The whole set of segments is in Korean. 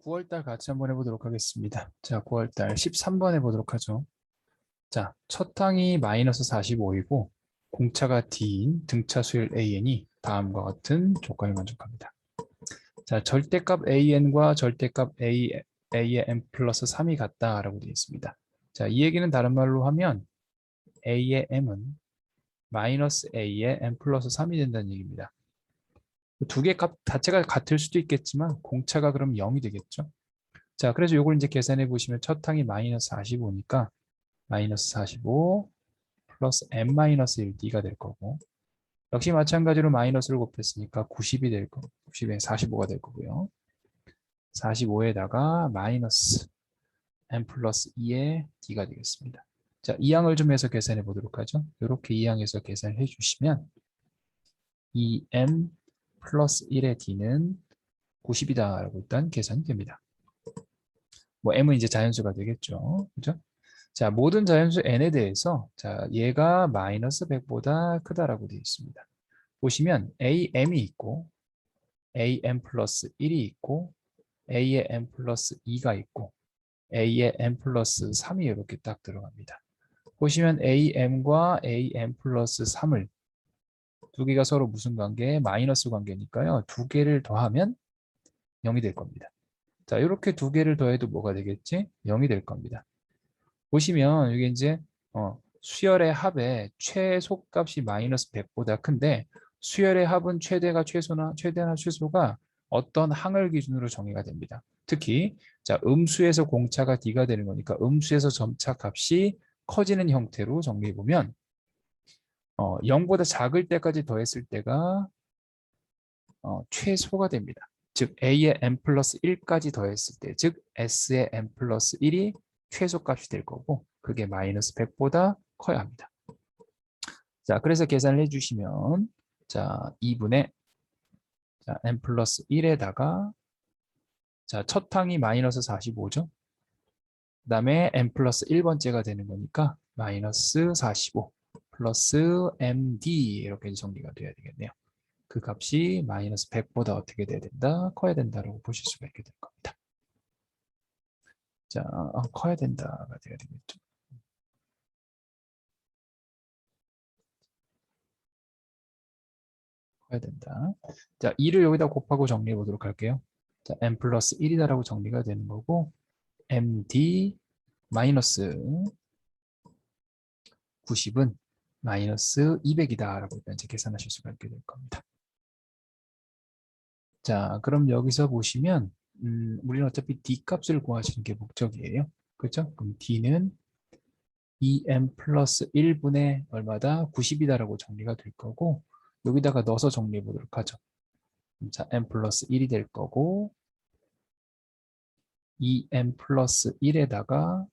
9월달 같이 한번 해보도록 하겠습니다. 자, 9월달 13번 해보도록 하죠. 자, 첫 항이 마이너스 45이고 공차가 D인 등차 수열 AN이 다음과 같은 조건을 만족합니다. 자, 절대값 AN과 절대값 A의 n 플러스 3이 같다라고 되어 있습니다. 자, 이 얘기는 다른 말로 하면 A의 m은 마이너스 A의 n 플러스 3이 된다는 얘기입니다. 두 개 값 자체가 같을 수도 있겠지만 공차가 그럼 0이 되겠죠. 자, 그래서 요걸 이제 계산해 보시면 첫 항이 마이너스 45니까 마이너스 45 플러스 n 마이너스 1 d가 될 거고, 역시 마찬가지로 마이너스를 곱했으니까 90이 될 거고, 90에 45가 될 거고요. 45에다가 마이너스 n 플러스 2의 d가 되겠습니다. 자, 이 항을 좀 해서 계산해 보도록 하죠. 이렇게 이 항에서 계산해 주시면 2n 플러스 1의 d는 90이다 라고 일단 계산이 됩니다. 뭐 m은 이제 자연수가 되겠죠. 그죠? 자, 모든 자연수 n에 대해서 자, 얘가 마이너스 100보다 크다라고 되어 있습니다. 보시면 am이 있고 am 플러스 1이 있고 a의 n 플러스 2가 있고 a의 n 플러스 3이 이렇게 딱 들어갑니다. 보시면 am과 am 플러스 3을 두 개가 서로 무슨 관계? 마이너스 관계니까요. 두 개를 더하면 0이 될 겁니다. 자, 이렇게 두 개를 더해도 뭐가 되겠지? 0이 될 겁니다. 보시면 이게 이제 수열의 합의 최소값이 마이너스 100보다 큰데 수열의 합은 최대가 최소나 최대나 최소가 어떤 항을 기준으로 정의가 됩니다. 특히 자, 음수에서 공차가 D가 되는 거니까 음수에서 점차 값이 커지는 형태로 정리해 보면 0보다 작을 때까지 더했을 때가 최소가 됩니다. 즉 A의 n 플러스 1까지 더했을 때, 즉 S의 n 플러스 1이 최소값이 될 거고 그게 마이너스 100보다 커야 합니다. 자, 그래서 계산을 해주시면 자 2분의 자, n 플러스 1에다가 자, 첫 항이 마이너스 45죠. 그 다음에 n 플러스 1번째가 되는 거니까 마이너스 45 플러스 md 이렇게 정리가 돼야 되겠네요. 그 값이 마이너스 100보다 어떻게 돼야 된다? 커야 된다라고 보실 수가 있게 될 겁니다. 자, 커야 된다가 돼야 되겠죠. 커야 된다. 자, 2를 여기다 곱하고 정리해 보도록 할게요. 자, n 플러스 1이다라고 정리가 되는 거고 md 마이너스 90은 마이너스 200이다라고 이제 계산하실 수가 있게 될 겁니다. 자, 그럼 여기서 보시면 우리는 어차피 d 값을 구하시는 게 목적이에요. 그렇죠? 그럼 d는 2m 플러스 1분의 얼마다? 90이다라고 정리가 될 거고 여기다가 넣어서 정리해 보도록 하죠. 자, m 플러스 1이 될 거고 2m 플러스 1에다가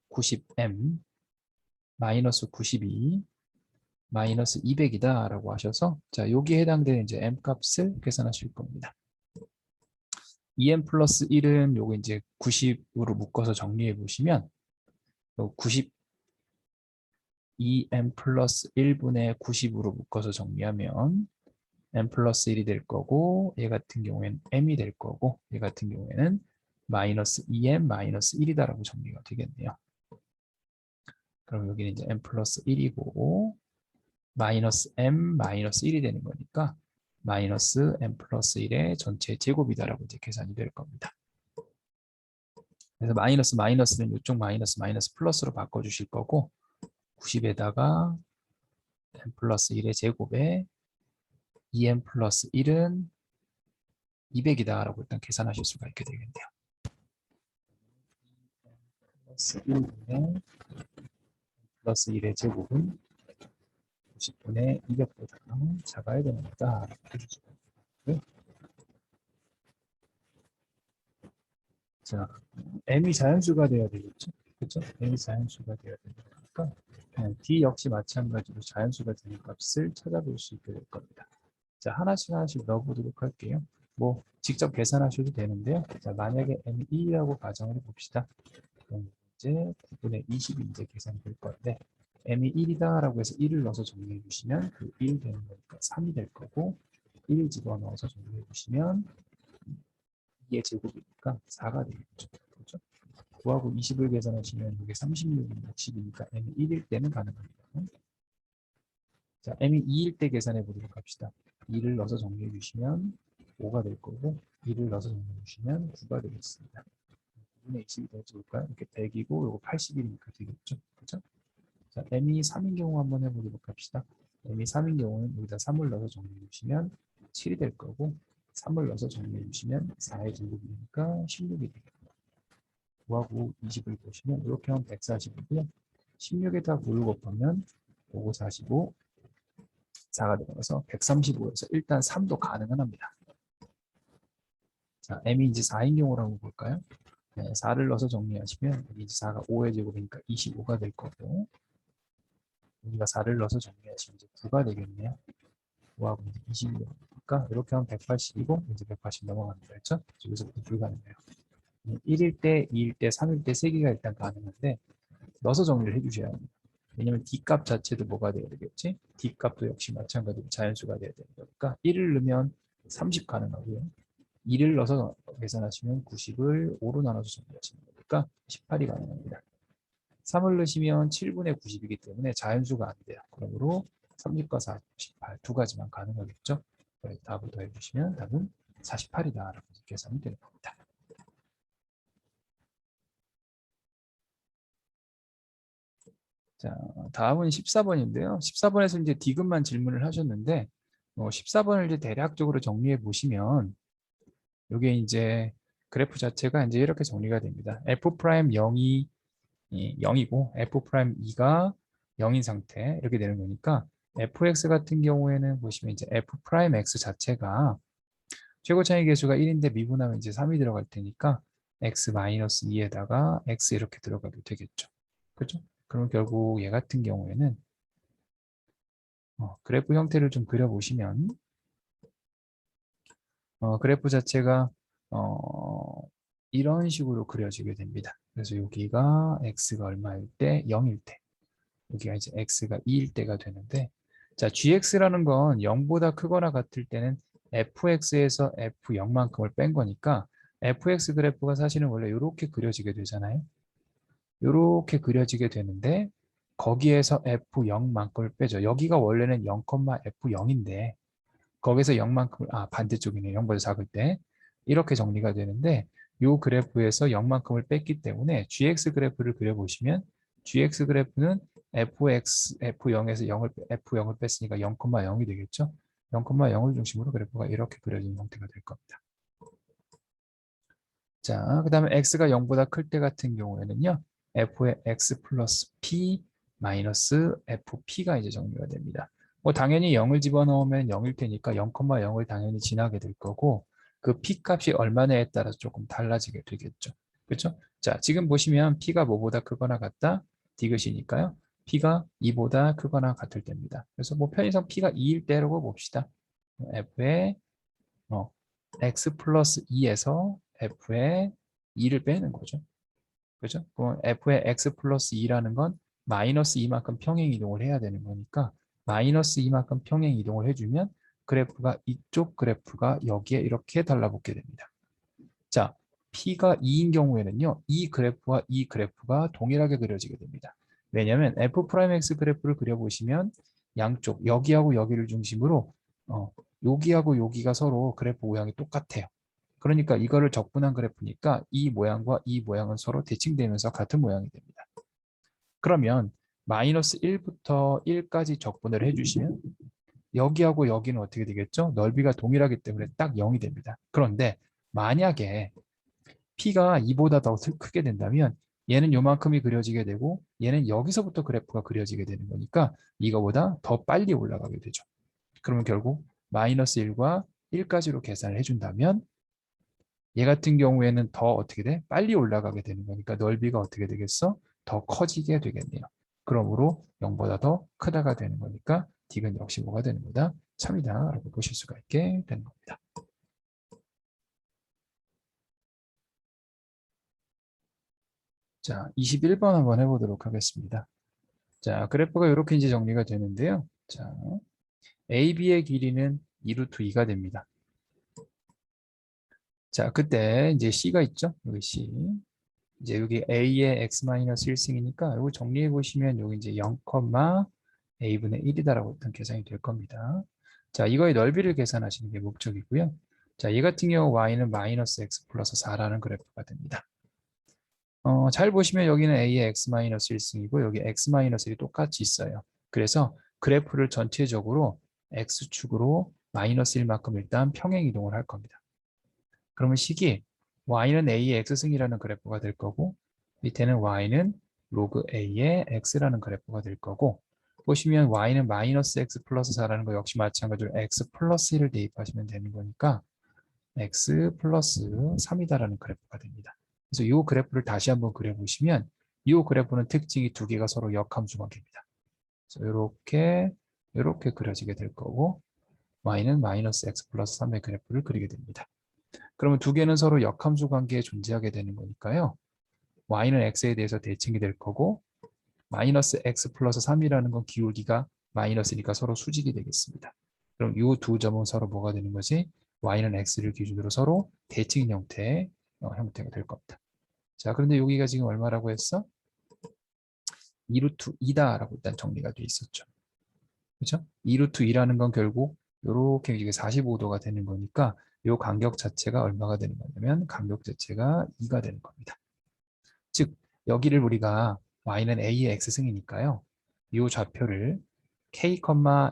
90m 마이너스 92 마이너스 200이다 라고 하셔서 자, 여기에 해당되는 이제 m 값을 계산하실 겁니다. 2m 플러스 1은 요거 이제 90으로 묶어서 정리해 보시면 90 2m 플러스 1분의 90으로 묶어서 정리하면 m 플러스 1이 될 거고 얘 같은 경우에는 m이 될 거고 얘 같은 경우에는 마이너스 2m 마이너스 1이다라고 정리가 되겠네요. 그럼 여기는 이제 m 플러스 1이고 마이너스 m 마이너스 1이 되는 거니까 마이너스 m 플러스 1의 전체 제곱이다라고 이제 계산이 될 겁니다. 그래서 마이너스 마이너스는 이쪽 마이너스 마이너스 플러스로 바꿔주실 거고 90에다가 m 플러스 1의 제곱에 2m 플러스 1은 200이다 라고 일단 계산하실 수가 있게 되겠네요. 플러스 1분의 플러스 1의 제곱은 90분의 200보다 작아야 됩니다. 자, m이 자연수가 되어야 되겠죠? 그렇죠? m이 자연수가 되어야 되니까 d 역시 마찬가지로 자연수가 되는 값을 찾아볼 수 있게 될 겁니다. 자, 하나씩 하나씩 넣어보도록 할게요. 뭐 직접 계산하셔도 되는데요. 자, 만약에 m이 1이라고 가정을 해봅시다. 그럼 이제 9분의 20이 이제 계산이 될 건데 m이 1이다라고 해서 1을 넣어서 정리해 주시면 그 1 되는 거니까 3이 될 거고 1 집어넣어서 정리해 주시면 2의 제곱이니까 4가 되겠죠. 그렇죠? 9하고 20을 계산하시면 이게 36이나 60이니까 m이 1일 때는 가능합니다. 자, m이 2일 때 계산해 보도록 합시다. 2를 넣어서 정리해 주시면 5가 될 거고 2를 넣어서 정리해 주시면 9가 되겠습니다. 9분의 20이 될지 볼까요? 이렇게 100이고 이거 80이니까 되겠죠. 그렇죠? 자, m이 3인 경우 한번 해보도록 합시다. m이 3인 경우는 여기다 3을 넣어서 정리해 주시면 7이 될 거고 3을 넣어서 정리해 주시면 4의 제곱이니까 16이 되겠습니다. 9하고 20을 보시면 이렇게 하면 140이고요. 16에다 9를 곱하면 5, 45, 4가 들어가서 135에서 일단 3도 가능은 합니다. 자, m이 이제 4인 경우라고 볼까요? 네, 4를 넣어서 정리하시면 여기 이제 4가 5의 제곱이니까 25가 될 거고 여기가 4를 넣어서 정리하시면 이제 9가 되겠네요. 9하고 20이니까 이렇게 하면 180이고 이제 180 넘어갑니다. 그렇죠? 여기서부터 불가능해요. 1일 때, 2일 때, 3일 때 3개가 일단 가능한데 넣어서 정리를 해주셔야 합니다. 왜냐면 D값 자체도 뭐가 돼야 되겠지? D값도 역시 마찬가지로 자연수가 돼야 되는 거니까 1을 넣으면 30 가능하고요. 2를 넣어서 계산하시면 90을 5로 나눠서 정리하시면 되니까 18이 가능합니다. 3을 넣으시면 7분의 90이기 때문에 자연수가 안 돼요. 그러므로 30과 48 두 가지만 가능하겠죠. 답을 더해주시면 답은 48이다 라고 계산이 되는 겁니다. 자, 다음은 14번인데요. 14번에서 이제 디귿만 질문을 하셨는데 14번을 이제 대략적으로 정리해 보시면 이게 이제 그래프 자체가 이제 이렇게 정리가 됩니다. f 프라임 0이 0이고 f 프라임 2가 0인 상태 이렇게 되는 거니까 fx 같은 경우에는 보시면 이제 f 프라임 x 자체가 최고 차이 계수가 1인데 미분하면 이제 3이 들어갈 테니까 x 마이너스 2에다가 x 이렇게 들어가게 되겠죠. 그렇죠? 그럼 결국 얘 같은 경우에는 그래프 형태를 좀 그려보시면 그래프 자체가 이런 식으로 그려지게 됩니다. 그래서 여기가 x가 얼마일 때 0일 때 여기가 이제 x가 2일 때가 되는데 자 gx라는 건 0보다 크거나 같을 때는 fx에서 f0만큼을 뺀 거니까 fx 그래프가 사실은 원래 이렇게 그려지게 되잖아요. 이렇게 그려지게 되는데 거기에서 f0만큼을 빼죠. 여기가 원래는 0,f0인데 거기서 0만큼을 반대쪽이네요. 0보다 작을 때 이렇게 정리가 되는데 이 그래프에서 0만큼을 뺐기 때문에 gx 그래프를 그려보시면 gx 그래프는 f0에서 0을 뺐으니까 0,0이 되겠죠. 0,0을 중심으로 그래프가 이렇게 그려지는 형태가 될 겁니다. 자, 그 다음에 x가 0보다 클 때 같은 경우에는요. f의 x 플러스 p 마이너스 fp가 이제 정리가 됩니다. 뭐 당연히 0을 집어넣으면 0일 테니까 0,0을 당연히 지나게 될 거고 그 p 값이 얼마냐에 따라서 조금 달라지게 되겠죠. 그렇죠? 자, 지금 보시면 p가 뭐보다 크거나 같다? 디귿이니까요. p가 2보다 크거나 같을 때입니다. 그래서 뭐 편의상 p가 2일 때라고 봅시다. f의 x 플러스 2에서 f의 2를 빼는 거죠. 그죠? 그럼 f의 x 플러스 2라는 건 마이너스 2만큼 평행 이동을 해야 되는 거니까 마이너스 2만큼 평행 이동을 해주면 그래프가 이쪽 그래프가 여기에 이렇게 달라붙게 됩니다. 자, p가 2인 경우에는요. 이 그래프와 이 그래프가 동일하게 그려지게 됩니다. 왜냐하면 f'x 그래프를 그려보시면 양쪽 여기하고 여기를 중심으로 여기하고 여기가 서로 그래프 모양이 똑같아요. 그러니까 이거를 적분한 그래프니까 이 모양과 이 모양은 서로 대칭되면서 같은 모양이 됩니다. 그러면 마이너스 1부터 1까지 적분을 해주시면 여기하고 여기는 어떻게 되겠죠? 넓이가 동일하기 때문에 딱 0이 됩니다. 그런데 만약에 P가 2보다 더 크게 된다면 얘는 요만큼이 그려지게 되고 얘는 여기서부터 그래프가 그려지게 되는 거니까 이거보다 더 빨리 올라가게 되죠. 그러면 결국 마이너스 1과 1까지로 계산을 해준다면 얘 같은 경우에는 더 어떻게 돼? 빨리 올라가게 되는 거니까 넓이가 어떻게 되겠어? 더 커지게 되겠네요. 그러므로 0보다 더 크다가 되는 거니까 D는 역시 뭐가 되는 거다? 참이다 라고 보실 수가 있게 되는 겁니다. 자, 21번 한번 해보도록 하겠습니다. 자, 그래프가 이렇게 이제 정리가 되는데요. 자, AB의 길이는 2루트 2가 됩니다. 자, 그때 이제 C가 있죠? 여기 C. 이제 여기 A의 x-1승이니까 이거 정리해 보시면 여기 이제 0, A분의 1이다라고 일단 계산이 될 겁니다. 자, 이거의 넓이를 계산하시는 게 목적이고요. 자, 이 같은 경우 y는 마이너스 x 플러스 4라는 그래프가 됩니다. 잘 보시면 여기는 A의 x-1승이고 여기 x-1이 똑같이 있어요. 그래서 그래프를 전체적으로 x축으로 마이너스 1만큼 일단 평행 이동을 할 겁니다. 그러면 식이 y는 a의 x승이라는 그래프가 될 거고 밑에는 y는 로그 a의 x라는 그래프가 될 거고 보시면 y는 마이너스 x 플러스 4라는 거 역시 마찬가지로 x 플러스 1을 대입하시면 되는 거니까 x 플러스 3이다라는 그래프가 됩니다. 그래서 이 그래프를 다시 한번 그려보시면 이 그래프는 특징이 두 개가 서로 역함수 관계입니다. 그래서 이렇게 그려지게 될 거고 y는 마이너스 x 플러스 3의 그래프를 그리게 됩니다. 그러면 두 개는 서로 역함수 관계에 존재하게 되는 거니까요. y는 x에 대해서 대칭이 될 거고 마이너스 x 플러스 3이라는 건 기울기가 마이너스니까 서로 수직이 되겠습니다. 그럼 이 두 점은 서로 뭐가 되는 거지? y는 x를 기준으로 서로 대칭 형태의 형태가 될 겁니다. 자, 그런데 여기가 지금 얼마라고 했어? 2루트 2다라고 일단 정리가 돼 있었죠. 그렇죠? 2루트 2라는 건 결국 이렇게 이게 45도가 되는 거니까 이 간격 자체가 얼마가 되는 거냐면 간격 자체가 2가 되는 겁니다. 즉 여기를 우리가 y는 a의 x승이니까요. 이 좌표를 k,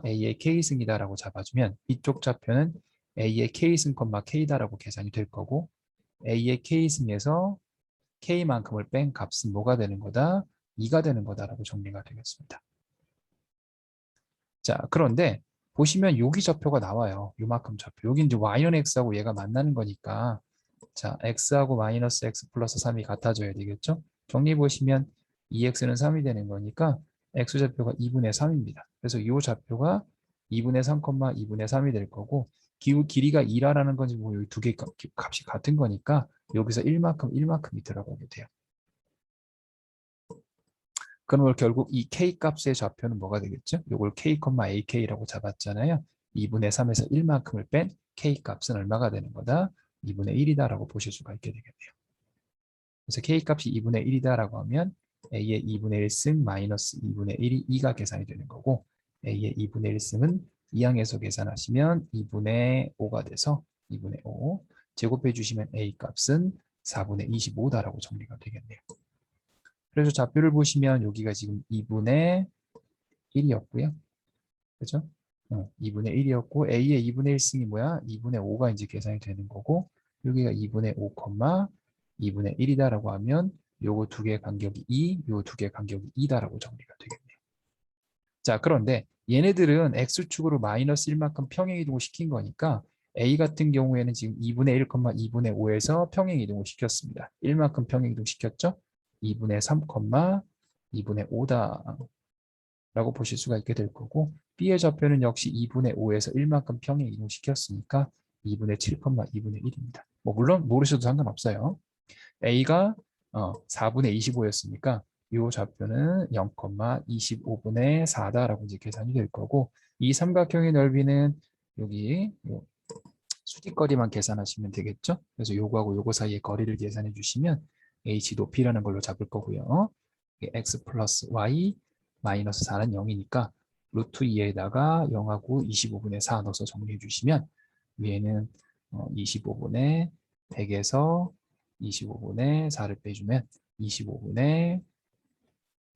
a의 k승이다라고 잡아주면 이쪽 좌표는 a의 k승, k다라고 계산이 될 거고 a의 k승에서 k만큼을 뺀 값은 뭐가 되는 거다? 2가 되는 거다라고 정리가 되겠습니다. 자, 그런데 보시면 여기 좌표가 나와요. 요만큼 좌표. 여기 이제 y는 x하고 얘가 만나는 거니까 자, x하고 마이너스 x 플러스 3이 같아져야 되겠죠? 정리 보시면 2x는 3이 되는 거니까 x 좌표가 2분의 3입니다. 그래서 이 좌표가 2분의 3, 2분의 3이 될 거고 길이가 2라는 건 지금 여기 두 개 값이 같은 거니까 여기서 1만큼이 들어가게 돼요. 그러면 결국 이 k 값의 좌표는 뭐가 되겠죠? 이걸 k, ak라고 잡았잖아요. 2분의 3에서 1만큼을 뺀 k 값은 얼마가 되는 거다? 2분의 1이다라고 보실 수가 있게 되겠네요. 그래서 k 값이 2분의 1이다라고 하면 a의 2분의 1승 마이너스 2분의 1이 2가 계산이 되는 거고 a의 2분의 1승은 2항에서 계산하시면 2분의 5가 돼서 2분의 5 제곱해 주시면 a 값은 4분의 25다라고 정리가 되겠네요. 그래서 좌표를 보시면 여기가 지금 2분의 1이었고요. 그죠? 2분의 1이었고 A의 2분의 1승이 뭐야? 2분의 5가 이제 계산이 되는 거고 여기가 2분의 5, 2분의 1이다라고 하면 요거 두 개의 간격이 2, 요 두 개의 간격이 2다라고 정리가 되겠네요. 자, 그런데 얘네들은 X축으로 마이너스 1만큼 평행이동을 시킨 거니까 A 같은 경우에는 지금 2분의 1, 2분의 5에서 평행이동을 시켰습니다. 1만큼 평행이동 시켰죠? 2분의 3, 2분의 5다 라고 보실 수가 있게 될 거고 B의 좌표는 역시 2분의 5에서 1만큼 평행 이동시켰으니까 2분의 7, 2분의 1입니다. 뭐 물론 모르셔도 상관없어요. A가 4분의 25였으니까 이 좌표는 0,25분의 4다라고 이제 계산이 될 거고 이 삼각형의 넓이는 여기 수직거리만 계산하시면 되겠죠. 그래서 요거하고 요거 사이의 거리를 계산해 주시면 h 높이라는 걸로 잡을 거고요. x 플러스 y 마이너스 4는 0이니까 루트 2에다가 0하고 25분의 4 넣어서 정리해 주시면 위에는 25분의 100에서 25분의 4를 빼주면 25분의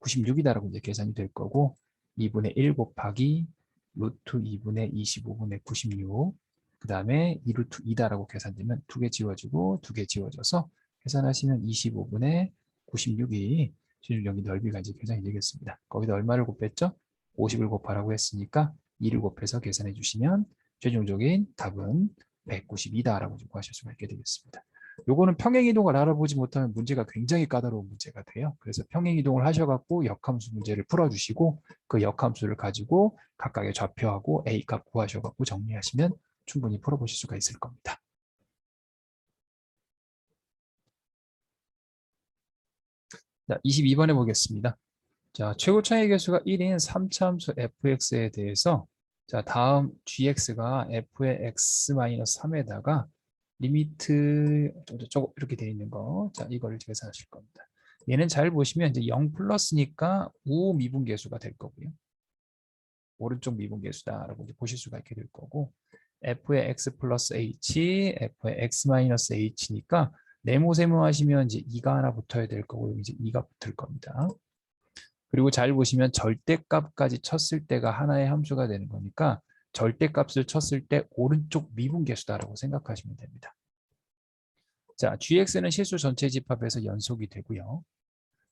96이다라고 이제 계산이 될 거고 2분의 1 곱하기 루트 2분의 25분의 96 그 다음에 2루트 2다라고 계산되면 두 개 지워지고 두 개 지워져서 계산하시면 25분의 96이 실력이 넓이가 이제 계산이 되겠습니다. 거기다 얼마를 곱했죠? 50을 곱하라고 했으니까 2를 곱해서 계산해 주시면 최종적인 답은 192다라고 구하실 수가 있게 되겠습니다. 요거는 평행이동을 알아보지 못하면 문제가 굉장히 까다로운 문제가 돼요. 그래서 평행이동을 하셔갖고 역함수 문제를 풀어주시고 그 역함수를 가지고 각각의 좌표하고 A값 구하셔갖고 정리하시면 충분히 풀어보실 수가 있을 겁니다. 자, 22번에 보겠습니다. 자, 최고 차이 개수가 1인 3차함수 fx에 대해서 자, 다음 gx가 f의 x-3에다가 리미트 저거 이렇게 돼 있는 거. 자, 이걸 계산하실 겁니다. 얘는 잘 보시면 이제 0 플러스니까 우 미분계수가 될 거고요. 오른쪽 미분계수다라고 이제 보실 수가 있게 될 거고, f의 x 플러스 h, f의 x 마이너스 h니까 네모세모 하시면 이제 2가 하나 붙어야 될 거고, 이제 2가 붙을 겁니다. 그리고 잘 보시면 절대값까지 쳤을 때가 하나의 함수가 되는 거니까 절대값을 쳤을 때 오른쪽 미분계수다라고 생각하시면 됩니다. 자, gx는 실수 전체 집합에서 연속이 되고요.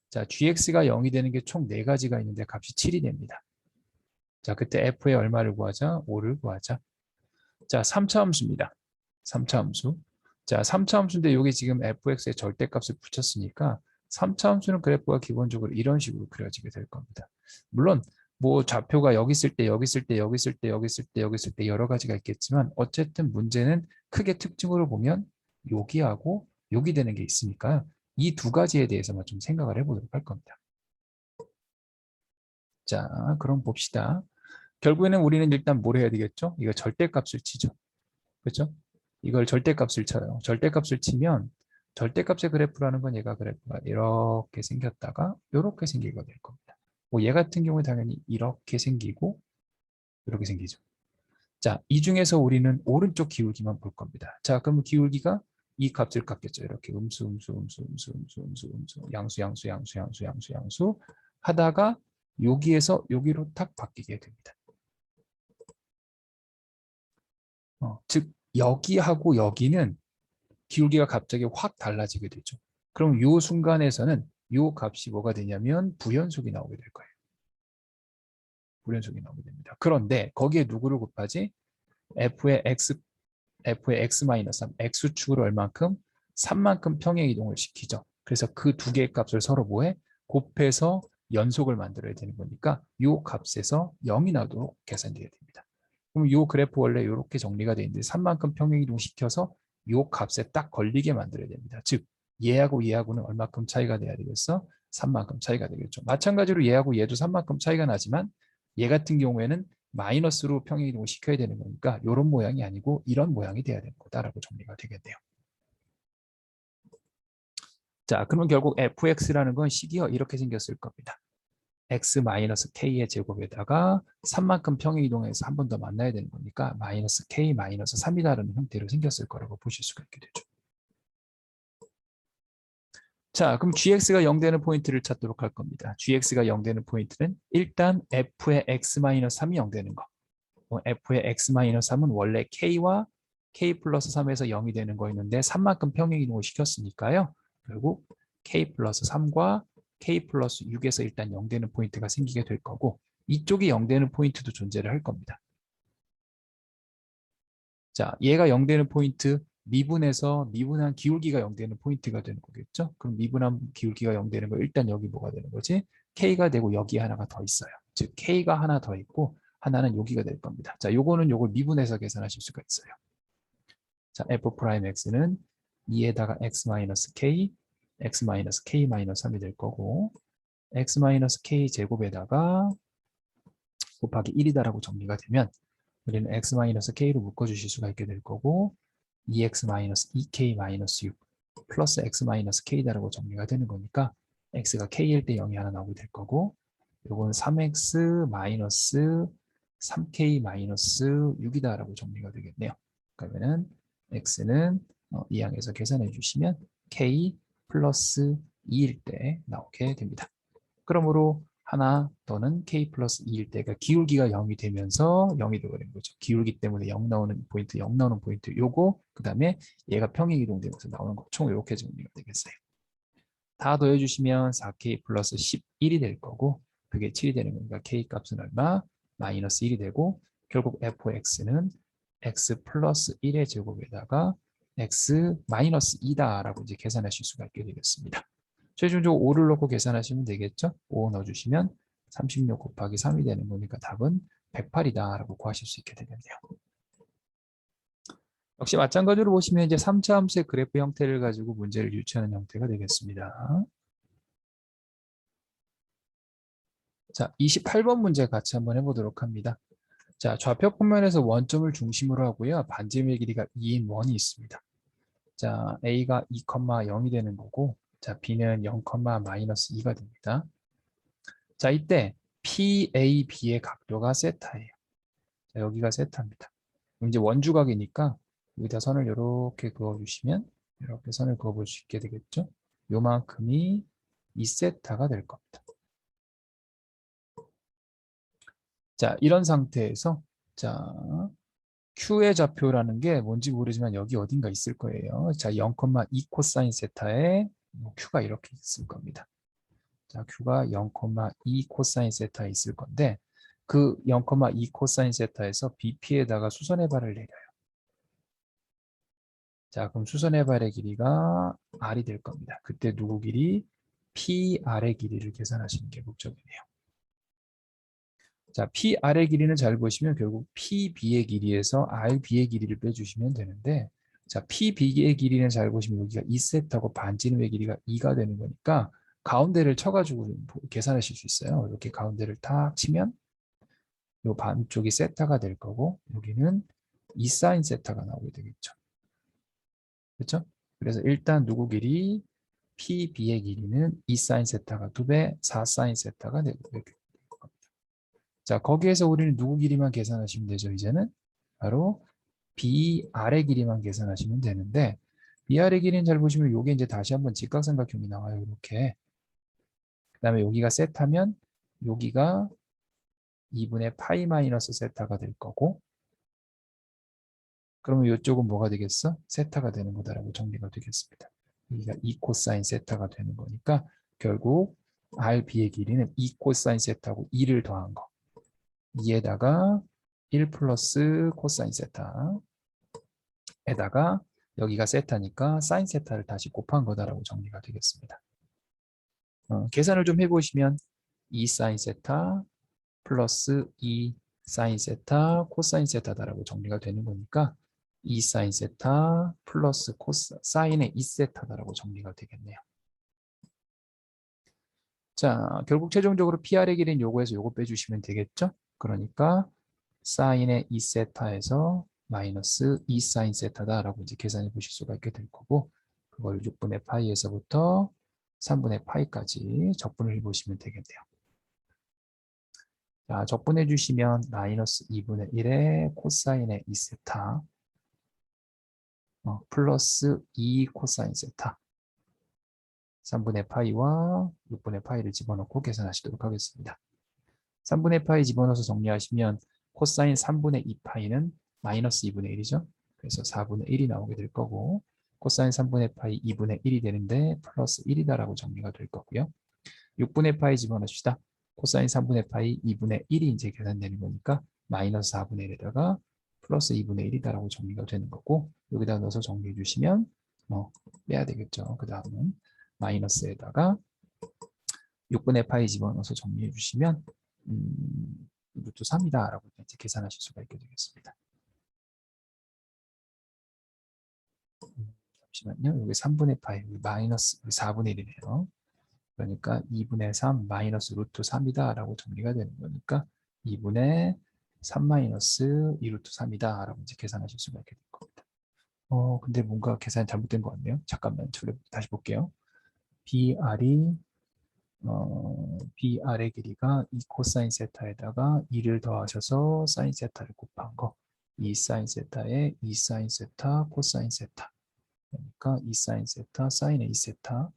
자, gx가 0이 되는 게 총 4가지가 있는데 값이 7이 됩니다. 자, 그때 f의 얼마를 구하자? 5를 구하자. 자, 3차 함수입니다. 3차 함수. 자, 3차 함수인데 여기 지금 fx의 절대값을 붙였으니까 3차 함수는 그래프가 기본적으로 이런 식으로 그려지게 될 겁니다. 물론 뭐 좌표가 여기 있을 때, 여기 있을 때, 여기 있을 때, 여기 있을 때, 여기 있을 때 여러 가지가 있겠지만 어쨌든 문제는 크게 특징으로 보면 여기하고 여기 되는 게 있으니까 이 두 가지에 대해서만 좀 생각을 해보도록 할 겁니다. 자, 그럼 봅시다. 결국에는 우리는 일단 뭘 해야 되겠죠? 이거 절대값을 치죠. 그렇죠? 이걸 절대값을 쳐요. 절대값을 치면 절대값의 그래프라는 건 얘가 그래프가 이렇게 생겼다가 이렇게 생기게 될 겁니다. 뭐 얘 같은 경우에 당연히 이렇게 생기고 이렇게 생기죠. 자, 이 중에서 우리는 오른쪽 기울기만 볼 겁니다. 자, 그러면 기울기가 이 값을 깎겠죠. 이렇게 양수, 양수, 양수, 양수, 양수, 양수 하다가 여기에서 여기로 탁 바뀌게 됩니다. 즉 여기하고 여기는 기울기가 갑자기 확 달라지게 되죠. 그럼 이 순간에서는 이 값이 뭐가 되냐면 부연속이 나오게 될 거예요. 부연속이 나오게 됩니다. 그런데 거기에 누구를 곱하지? f의 x 마이너스 3, x축으로 얼만큼? 3만큼 평행 이동을 시키죠. 그래서 그 두 개의 값을 서로 뭐해? 곱해서 연속을 만들어야 되는 거니까 이 값에서 0이 나도록 계산돼야 됩니다. 그럼 이 그래프 원래 이렇게 정리가 되어 있는데 3만큼 평행 이동 시켜서 이 값에 딱 걸리게 만들어야 됩니다. 즉 얘하고 얘하고는 얼마큼 차이가 돼야 되겠어? 3만큼 차이가 되겠죠. 마찬가지로 얘하고 얘도 3만큼 차이가 나지만 얘 같은 경우에는 마이너스로 평행 이동을 시켜야 되는 거니까 이런 모양이 아니고 이런 모양이 돼야 되는 거다라고 정리가 되겠네요. 자, 그러면 결국 fx라는 건 식이요 이렇게 생겼을 겁니다. x-k의 제곱에다가 3만큼 평행 이동해서 한 번 더 만나야 되는 거니까 마이너스 k 마이너스 3이다라는 형태로 생겼을 거라고 보실 수가 있게 되죠. 자, 그럼 gx가 0 되는 포인트를 찾도록 할 겁니다. gx가 0 되는 포인트는 일단 f의 x-3이 0 되는 거. f의 x-3은 원래 k와 k 플러스 3에서 0이 되는 거였는데 3만큼 평행 이동을 시켰으니까요. 결국 k 플러스 3과 k 플러스 6에서 일단 0 되는 포인트가 생기게 될 거고 이쪽이 0 되는 포인트도 존재를 할 겁니다. 자, 얘가 0 되는 포인트 미분해서 미분한 기울기가 0 되는 포인트가 되는 거겠죠. 그럼 미분한 기울기가 0 되는 거 일단 여기 뭐가 되는 거지? k가 되고 여기 하나가 더 있어요. 즉 k가 하나 더 있고 하나는 여기가 될 겁니다. 자, 요거는 요걸 미분해서 계산하실 수가 있어요. 자, f'x는 2에다가 x-k, x-k-3이 될 거고 x-k 제곱에다가 곱하기 1이다라고 정리가 되면 우리는 x-k로 묶어주실 수가 있게 될 거고 2x-2k-6 플러스 x-k다라고 정리가 되는 거니까 x가 k일 때 0이 하나 나오게 될 거고 요건 3x-3k-6이다라고 정리가 되겠네요. 그러면은 x는 이 항에서 계산해 주시면 k 플러스 2일 때 나오게 됩니다. 그러므로 하나 더는 k 플러스 2일 때가 기울기가 0이 되면서 0이 되어버린 거죠. 기울기 때문에 0 나오는 포인트, 0 나오는 포인트 요거 그 다음에 얘가 평행 이동되면서 나오는 거 총 이렇게 정리가 되겠어요. 다 더해주시면 4k 플러스 11이 될 거고 그게 7이 되는 거니까 k 값은 얼마? 마이너스 1이 되고 결국 fx는 x 플러스 1의 제곱에다가 x 마이너스 2다라고 이제 계산하실 수가 있게 되겠습니다. 최종적으로 5를 넣고 계산하시면 되겠죠? 5 넣어주시면 36 곱하기 3이 되는 거니까 답은 108이다 라고 구하실 수 있게 되겠네요. 역시 마찬가지로 보시면 이제 3차 함수의 그래프 형태를 가지고 문제를 유추하는 형태가 되겠습니다. 자, 28번 문제 같이 한번 해보도록 합니다. 자, 좌표 평면에서 원점을 중심으로 하고요. 반지름의 길이가 2인 원이 있습니다. 자, A가 2,0이 되는 거고, 자, B는 0,-2가 됩니다. 자, 이때 PAB의 각도가 세타예요. 자, 여기가 세타입니다. 그럼 이제 원주각이니까 여기다 선을 이렇게 그어주시면 이렇게 선을 그어볼 수 있게 되겠죠. 요만큼이 2세타가 될 겁니다. 자, 이런 상태에서 자, Q의 좌표라는 게 뭔지 모르지만 여기 어딘가 있을 거예요. 자, 0,2 코사인 세타에 Q가 이렇게 있을 겁니다. 자, Q가 0,2 코사인 세타에 있을 건데 그 0,2 코사인 세타에서 BP에다가 수선의 발을 내려요. 자, 그럼 수선의 발의 길이가 R이 될 겁니다. 그때 누구 길이? PR의 길이를 계산하시는 게 목적이네요. 자, PR의 길이는 잘 보시면 결국 PB의 길이에서 RB의 길이를 빼주시면 되는데 자, PB의 길이는 잘 보시면 여기가 2세타고 반지름의 길이가 2가 되는 거니까 가운데를 쳐가지고 계산하실 수 있어요. 이렇게 가운데를 탁 치면 이 반쪽이 세타가 될 거고 여기는 2사인 세타가 나오게 되겠죠. 그렇죠? 그래서 일단 누구 길이? PB의 길이는 2사인 세타가 2배, 4사인 세타가 되고 이렇게. 자, 거기에서 우리는 누구 길이만 계산하시면 되죠. 이제는 바로 BR의 길이만 계산하시면 되는데 BR의 길이는 잘 보시면 이게 이제 다시 한번 직각삼각형이 나와요. 이렇게. 그 다음에 여기가 세타면 여기가 2분의 파이 마이너스 세타가 될 거고 그러면 이쪽은 뭐가 되겠어? 세타가 되는 거다라고 정리가 되겠습니다. 여기가 2 코사인 세타가 되는 거니까 결국 RB의 길이는 2 코사인 세타고 2를 더한 거. 2에다가 1 플러스 코사인 세타에다가 여기가 세타니까 사인 세타를 다시 곱한 거다라고 정리가 되겠습니다. 계산을 좀 해보시면 2 사인 세타 플러스 2 사인 세타 코사인 세타다라고 정리가 되는 거니까 2 사인 세타 플러스 사인의 2 세타다라고 정리가 되겠네요. 자, 결국 최종적으로 PR의 길이는 요거에서 요거 빼주시면 되겠죠? 그러니까 사인의 2세타에서 마이너스 2 사인 세타다라고 이제 계산해 보실 수가 있게 될 거고 그걸 6분의 파이에서부터 3분의 파이까지 적분을 해보시면 되겠네요. 자, 적분해 주시면 마이너스 2분의 1의 코사인의 2세타 플러스 2 코사인 세타 3분의 파이와 6분의 파이를 집어넣고 계산하시도록 하겠습니다. 3분의 파이 집어넣어서 정리하시면 코사인 3분의 2파이는 마이너스 2분의 1이죠. 그래서 4분의 1이 나오게 될 거고 코사인 3분의 파이 2분의 1이 되는데 플러스 1이다라고 정리가 될 거고요. 6분의 파이 집어넣읍시다. 코사인 3분의 파이 2분의 1이 이제 계산되는 거니까 마이너스 4분의 1에다가 플러스 2분의 1이다라고 정리가 되는 거고 여기다 넣어서 정리해 주시면 빼야 되겠죠. 그 다음은 마이너스에다가 6분의 파이 집어넣어서 정리해 주시면 루트 3이다 라고 이제 계산하실 수가 있게 되겠습니다. 잠시만요. 여기 3분의 파이, 여기 마이너스 4분의 1이네요. 그러니까 2분의 3 마이너스 루트 3이다 라고 정리가 되는 거니까 2분의 3 마이너스 2 루트 3이다 라고 이제 계산하실 수가 있게 될 겁니다. 근데 뭔가 계산이 잘못된 것 같네요. 잠깐만, 다시 볼게요. BR의 길이가 2 코사인 세타에다가 2를 더하셔서 사인 세타를 곱한 거. 2 사인 세타에 2 사인 세타 코사인 세타. 그러니까 2 사인 세타 사인의 2 세타.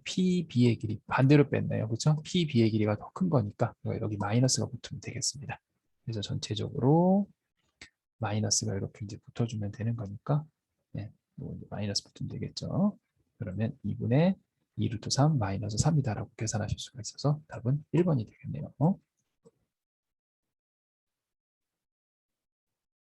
PB의 길이 반대로 뺐네요. 그렇죠? PB의 길이가 더 큰 거니까 여기 마이너스가 붙으면 되겠습니다. 그래서 전체적으로 마이너스가 이렇게 이제 붙어주면 되는 거니까 마이너스 붙으면 되겠죠. 그러면 2분의 2 루트 3 마이너스 3이다라고 계산하실 수가 있어서 답은 1번이 되겠네요.